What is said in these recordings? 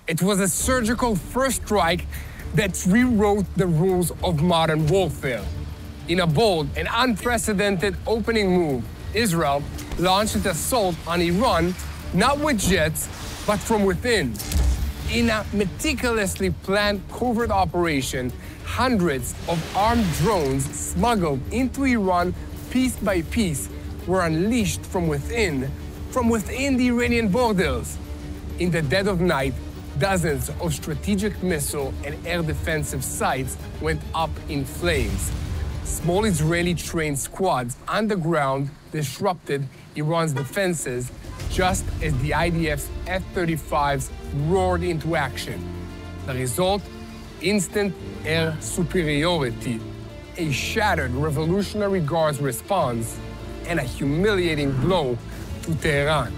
It was a surgical first strike that rewrote the rules of modern warfare. In a bold and unprecedented opening move, Israel launched its assault on Iran, not with jets, but from within. In a meticulously planned covert operation, hundreds of armed drones smuggled into Iran piece by piece were unleashed from within the Iranian borders. In the dead of night, dozens of strategic missile and air defensive sites went up in flames. Small Israeli trained squads on the ground disrupted Iran's defenses just as the IDF's F-35s roared into action. The result? Instant air superiority, a shattered Revolutionary Guard's response, and a humiliating blow to Tehran.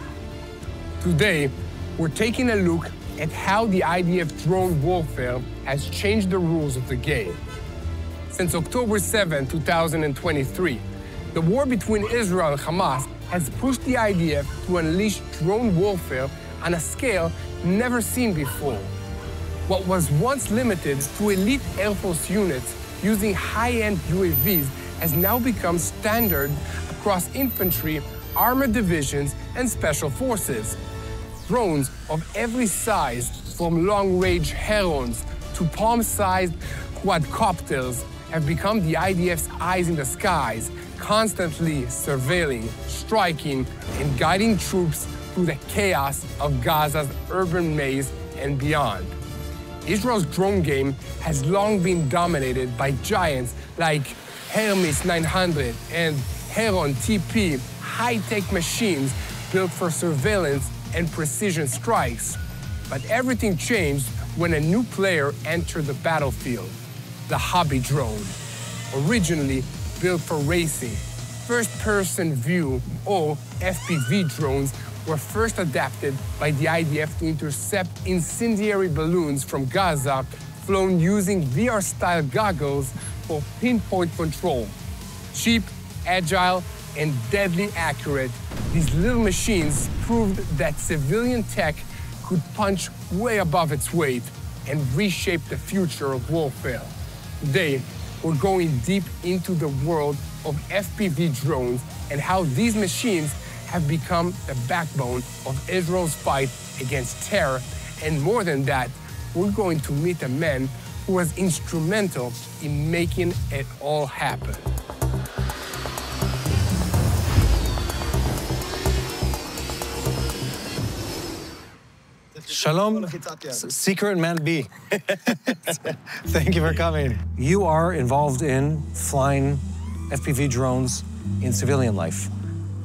Today, we're taking a look at how the IDF drone warfare has changed the rules of the game. Since October 7, 2023, the war between Israel and Hamas has pushed the IDF to unleash drone warfare on a scale never seen before. What was once limited to elite Air Force units using high-end UAVs has now become standard across infantry, armored divisions, and special forces. Drones of every size, from long-range Herons to palm-sized quadcopters, have become the IDF's eyes in the skies, constantly surveilling, striking, and guiding troops through the chaos of Gaza's urban maze and beyond. Israel's drone game has long been dominated by giants like Hermes 900 and Heron TP, high-tech machines built for surveillance and precision strikes. But everything changed when a new player entered the battlefield, the hobby drone. Originally built for racing, first-person view, or FPV drones were first adapted by the IDF to intercept incendiary balloons from Gaza, flown using VR-style goggles for pinpoint control. Cheap, agile, and deadly accurate, these little machines proved that civilian tech could punch way above its weight and reshape the future of warfare. Today, we're going deep into the world of FPV drones and how these machines have become the backbone of Israel's fight against terror. And more than that, we're going to meet a man who was instrumental in making it all happen. Shalom, Secret Man B. Thank you for coming. You are involved in flying FPV drones in civilian life.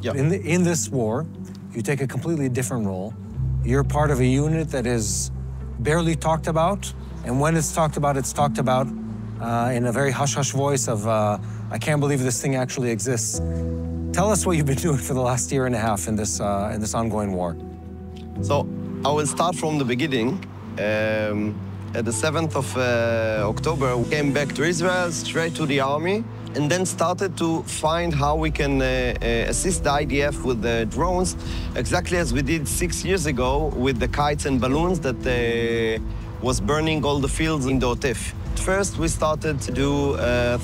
Yep. In this war, you take a completely different role. You're part of a unit that is barely talked about, and when it's talked about in a very hush-hush voice of, I can't believe this thing actually exists. Tell us what you've been doing for the last year and a half in this ongoing war. So I will start from the beginning. At the 7th of October, we came back to Israel, straight to the army, and then started to find how we can assist the IDF with the drones, exactly as we did 6 years ago with the kites and balloons that was burning all the fields in the Otif. First, we started to do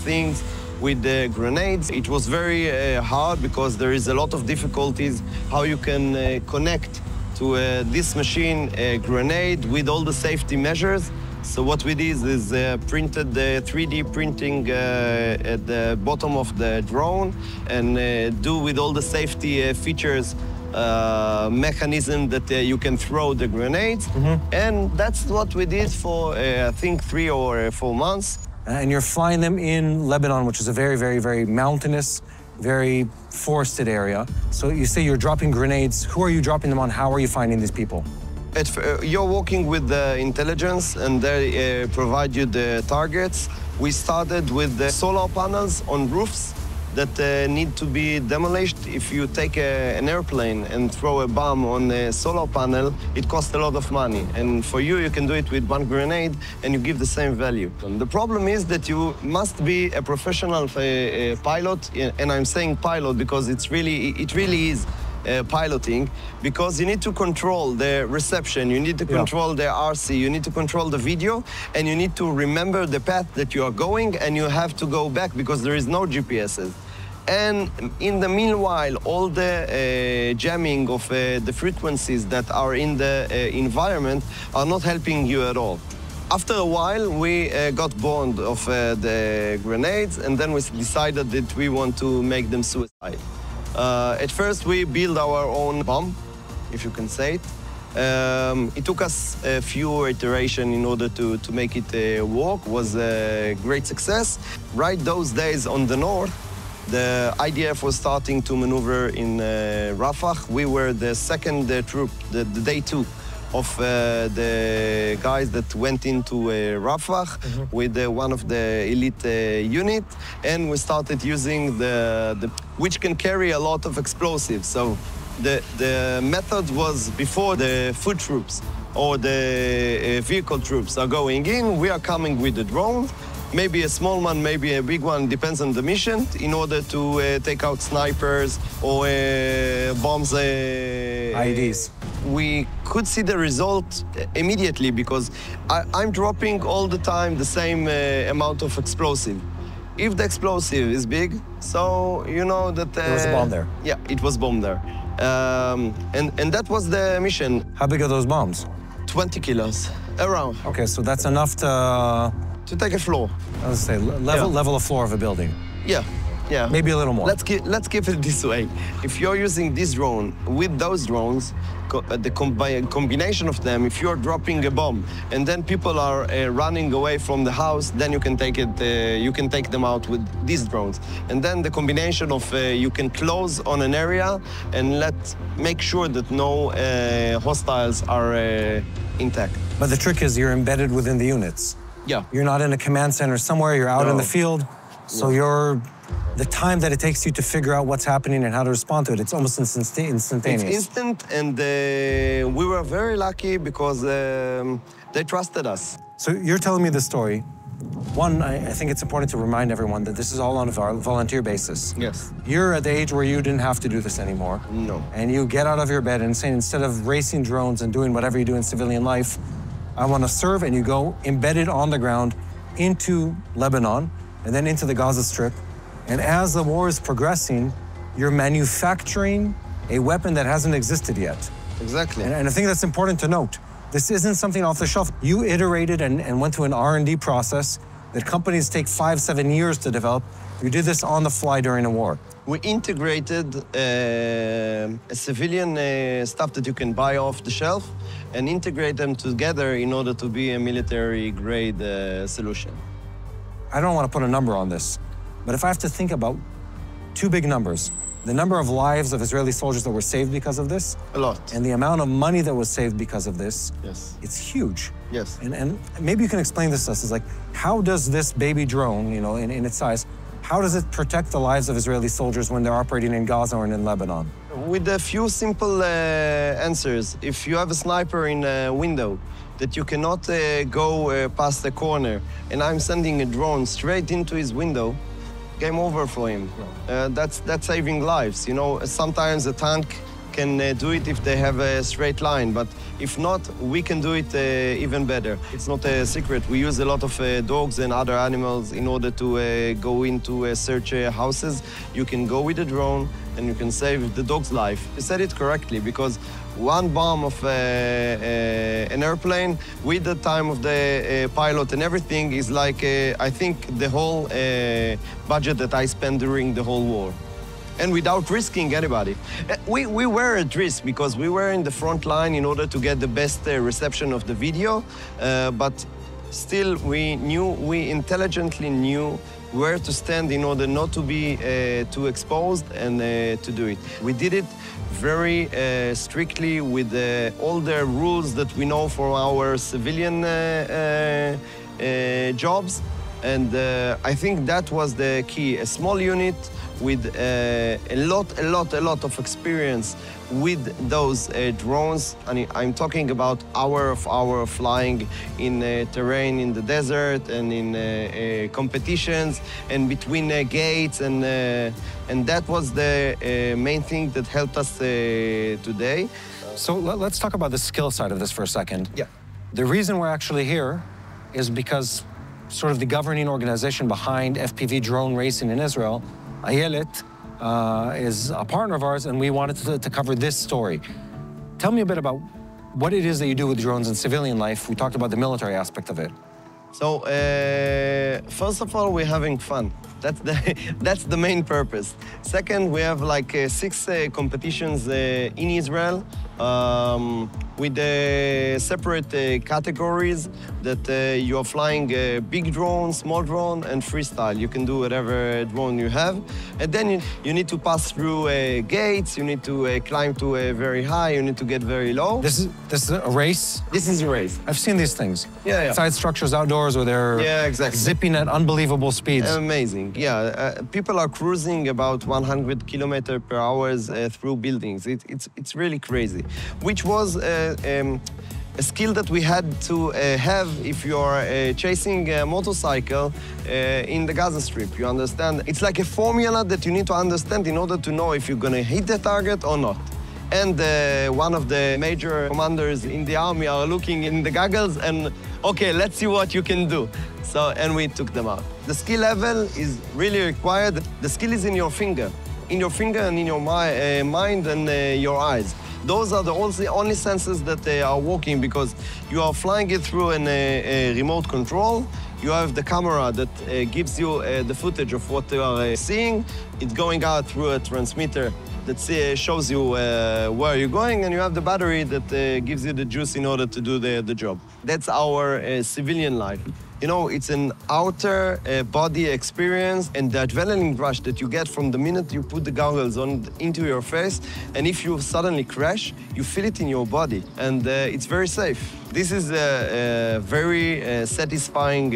things with the grenades. It was very hard because there is a lot of difficulties how you can connect to this machine a grenade with all the safety measures. So what we did is printed the 3D printing at the bottom of the drone and do with all the safety features mechanism that you can throw the grenades. Mm-hmm. And that's what we did for, I think, 3 or 4 months. And you're flying them in Lebanon, which is a very, very, very mountainous, very forested area. So you say you're dropping grenades. Who are you dropping them on? How are you finding these people? You're working with the intelligence, and they provide you the targets. We started with the solar panels on roofs that need to be demolished. If you take an airplane and throw a bomb on a solar panel, it costs a lot of money. And for you, you can do it with 1 grenade, and you give the same value. And the problem is that you must be a professional pilot, and I'm saying pilot because it really is. piloting, because you need to control the reception, you need to control the RC, you need to control the video, and you need to remember the path that you are going, and you have to go back because there is no GPSs. And in the meanwhile, all the jamming of the frequencies that are in the environment are not helping you at all. After a while, we got bored of the grenades, and then we decided that we want to make them suicide. At first, we built our own bomb, if you can say it. It took us a few iterations in order to make it work. It was a great success. Right those days on the north, the IDF was starting to maneuver in Rafah. We were the second troop, the day 2 of the guys that went into Rafah with one of the elite unit, and we started using which can carry a lot of explosives. So the method was before the foot troops or the vehicle troops are going in, we are coming with the drone, maybe a small one, maybe a big one, depends on the mission, in order to take out snipers or bombs. IEDs. We could see the result immediately because I'm dropping all the time the same amount of explosive. If the explosive is big, so you know that... there was a bomb there. Yeah, it was bomb there. And that was the mission. How big are those bombs? 20 kilos, around. Okay, so that's enough to... To take a floor. I was say level of floor of a building. Yeah, yeah. Maybe a little more. Let's keep it this way. If you're using this drone with those drones, the combination of them, if you're dropping a bomb and then people are running away from the house, then you can take it. You can take them out with these drones. And then the combination of you can close on an area and make sure that no hostiles are intact. But the trick is you're embedded within the units. Yeah. You're not in a command center somewhere, you're out in the field. So the time that it takes you to figure out what's happening and how to respond to it, it's almost instantaneous. It's instant, and we were very lucky because they trusted us. So you're telling me the story. One, I think it's important to remind everyone that this is all on a volunteer basis. Yes. You're at the age where you didn't have to do this anymore. No. And you get out of your bed and say, instead of racing drones and doing whatever you do in civilian life, I want to serve, and you go embedded on the ground into Lebanon and then into the Gaza Strip. And as the war is progressing, you're manufacturing a weapon that hasn't existed yet. Exactly. And I think that's important to note. This isn't something off the shelf. You iterated and went through an R&D process that companies take 5-7 years to develop. You did this on the fly during a war. We integrated a civilian stuff that you can buy off the shelf and integrate them together in order to be a military-grade solution. I don't want to put a number on this, but if I have to think about two big numbers, the number of lives of Israeli soldiers that were saved because of this, a lot, and the amount of money that was saved because of this, yes, it's huge. Yes. And maybe you can explain this to us. It's like, how does this baby drone, you know, in its size, how does it protect the lives of Israeli soldiers when they're operating in Gaza or in Lebanon? With a few simple answers. If you have a sniper in a window that you cannot go past the corner, and I'm sending a drone straight into his window, game over for him. That's saving lives. You know, sometimes a tank can do it if they have a straight line, but if not, we can do it even better. It's not a secret. We use a lot of dogs and other animals in order to go into search houses. You can go with a drone and you can save the dog's life. You said it correctly, because one bomb of an airplane with the time of the pilot and everything is like, I think, the whole budget that I spent during the whole war. And without risking anybody. We were at risk because we were in the front line in order to get the best reception of the video, but still we intelligently knew where to stand in order not to be too exposed and to do it. We did it very strictly with all the rules that we know for our civilian jobs. And I think that was the key. A small unit, with a lot of experience with those drones. And I'm talking about hour flying in terrain in the desert and in competitions and between gates, and that was the main thing that helped us today. So let's talk about the skill side of this for a second. Yeah. The reason we're actually here is because sort of the governing organization behind FPV drone racing in Israel, Ayelet, is a partner of ours, and we wanted to cover this story. Tell me a bit about what it is that you do with drones in civilian life. We talked about the military aspect of it. So, first of all, we're having fun. That's the main purpose. Second, we have like 6 competitions in Israel with separate categories that you are flying big drone, small drone, and freestyle. You can do whatever drone you have. And then you need to pass through gates, you need to climb to very high, you need to get very low. This is a race? This is a race. I've seen these things. Yeah. Side structures outdoors where they're exactly. zipping at unbelievable speeds. Amazing, yeah. People are cruising about 100 kilometers per hour through buildings. It's really crazy, which was a skill that we had to have if you're chasing a motorcycle in the Gaza Strip, you understand? It's like a formula that you need to understand in order to know if you're gonna hit the target or not. And one of the major commanders in the army are looking in the goggles and, okay, let's see what you can do. So, and we took them out. The skill level is really required. The skill is in your finger and in your mind and your eyes. Those are the only senses that are working, because you are flying it through a remote control. You have the camera that gives you the footage of what you are seeing. It's going out through a transmitter that shows you where you're going, and you have the battery that gives you the juice in order to do the job. That's our civilian life. You know, it's an outer body experience, and the adrenaline rush that you get from the minute you put the goggles on into your face, and if you suddenly crash, you feel it in your body, and it's very safe. This is a very satisfying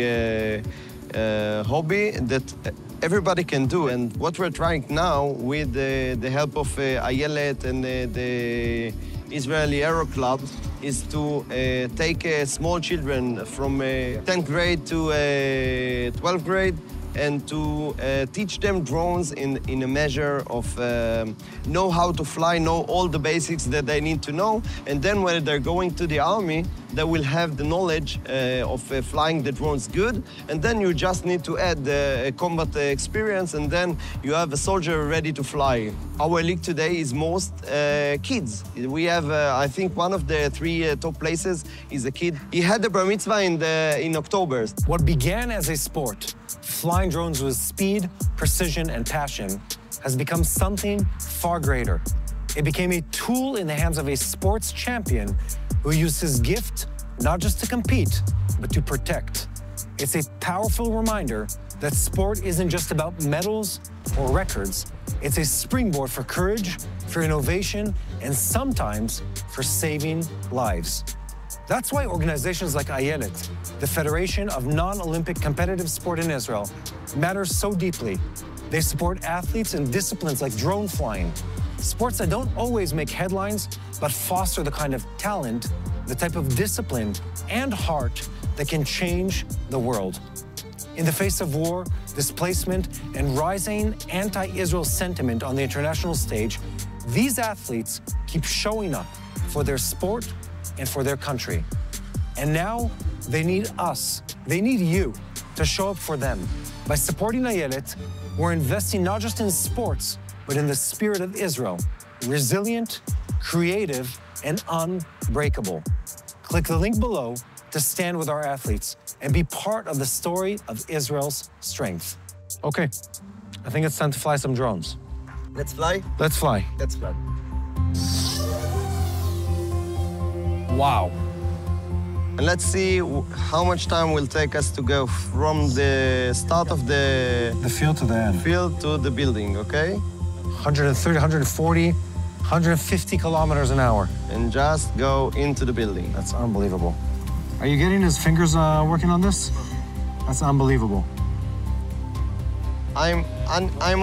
hobby that everybody can do, and what we're trying now with the help of Ayelet and the Israeli Aero Club is to take small children from 10th grade to 12th grade and to teach them drones in a measure of know how to fly, know all the basics that they need to know, and then when they're going to the army, they will have the knowledge of flying the drones good, and then you just need to add the combat experience, and then you have a soldier ready to fly. Our league today is most kids. We have, I think, one of the 3 top places is a kid. He had the bar mitzvah in October. What began as a sport, flying drones with speed, precision, and passion, has become something far greater. It became a tool in the hands of a sports champion who used his gift not just to compete, but to protect. It's a powerful reminder that sport isn't just about medals or records. It's a springboard for courage, for innovation, and sometimes for saving lives. That's why organizations like Ayelet, the Federation of Non-Olympic Competitive Sport in Israel, matters so deeply. They support athletes in disciplines like drone flying, sports that don't always make headlines, but foster the kind of talent, the type of discipline and heart that can change the world. In the face of war, displacement, and rising anti-Israel sentiment on the international stage, these athletes keep showing up for their sport and for their country. And now they need us, they need you to show up for them. By supporting Ayelet, we're investing not just in sports, but in the spirit of Israel, resilient, creative, and unbreakable. Click the link below to stand with our athletes and be part of the story of Israel's strength. Okay, I think it's time to fly some drones. Let's fly? Let's fly. Let's fly. Wow. And let's see how much time will take us to go from the start of the field to the end. Field to the building, okay? 130, 140, 150 kilometers an hour. And just go into the building. That's unbelievable. Are you getting his fingers working on this? That's unbelievable. I'm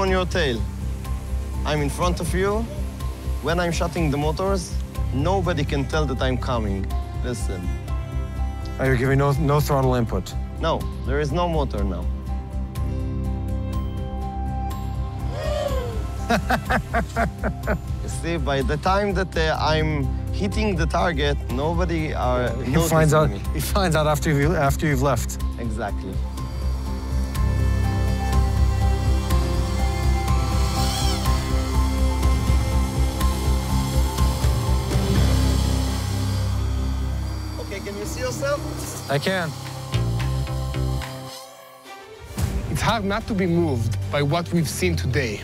on your tail. I'm in front of you. When I'm shutting the motors, nobody can tell that I'm coming. Listen. Oh, you're giving no throttle input? No, there is no motor now. You see, by the time that I'm hitting the target, nobody noticing me. He finds out after you've left. Exactly. Okay, can you see yourself? I can. It's hard not to be moved by what we've seen today.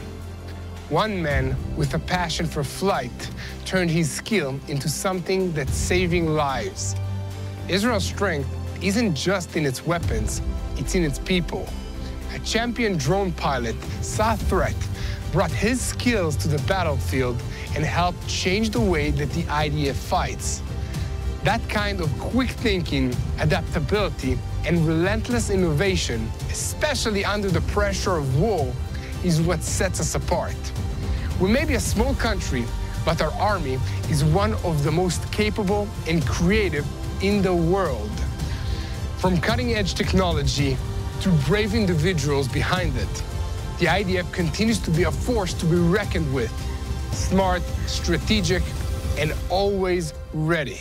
One man with a passion for flight turned his skill into something that's saving lives. Israel's strength isn't just in its weapons, it's in its people. A champion drone pilot saw a threat, brought his skills to the battlefield, and helped change the way that the IDF fights. That kind of quick thinking, adaptability, and relentless innovation, especially under the pressure of war, is what sets us apart. We may be a small country, but our army is one of the most capable and creative in the world. From cutting-edge technology to brave individuals behind it, the IDF continues to be a force to be reckoned with. Smart, strategic, and always ready.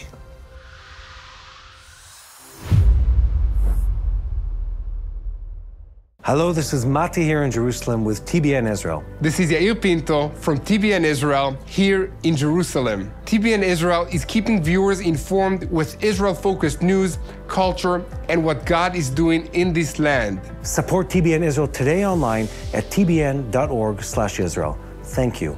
Hello, this is Mati here in Jerusalem with TBN Israel. This is Yair Pinto from TBN Israel here in Jerusalem. TBN Israel is keeping viewers informed with Israel-focused news, culture, and what God is doing in this land. Support TBN Israel today online at tbn.org/Israel. Thank you.